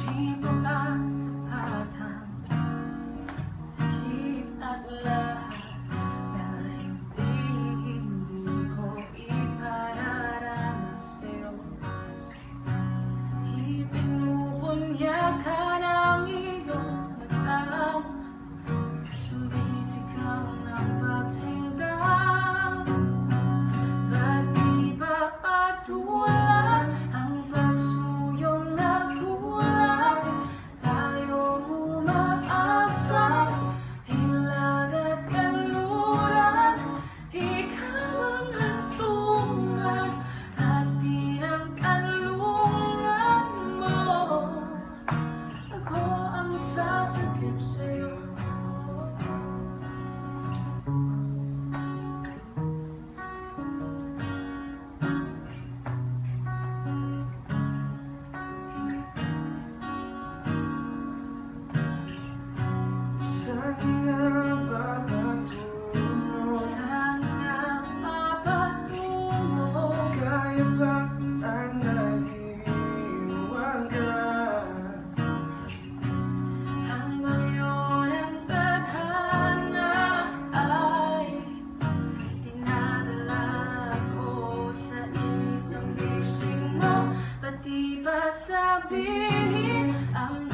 Di ko pa sapat ang sakit at lahat na hindi ko ipararanas sa'yo. Itinubunyakan ang iyong matang, sumisigaw ng pagsinta. Ba't di ba patulan ang pagsuyong na kulang? Tayong umaasa, hilag at kanluran. Ikaw ang hantungan at di ang kanlungan mo. Ako ang sasakip sa'yo. Sana papatungo, kaya ba ang naiiwagan? Hanggang yun ang tadhana ay dinadala ko sa init ng bisig mo. Ba't di ba sabihin ang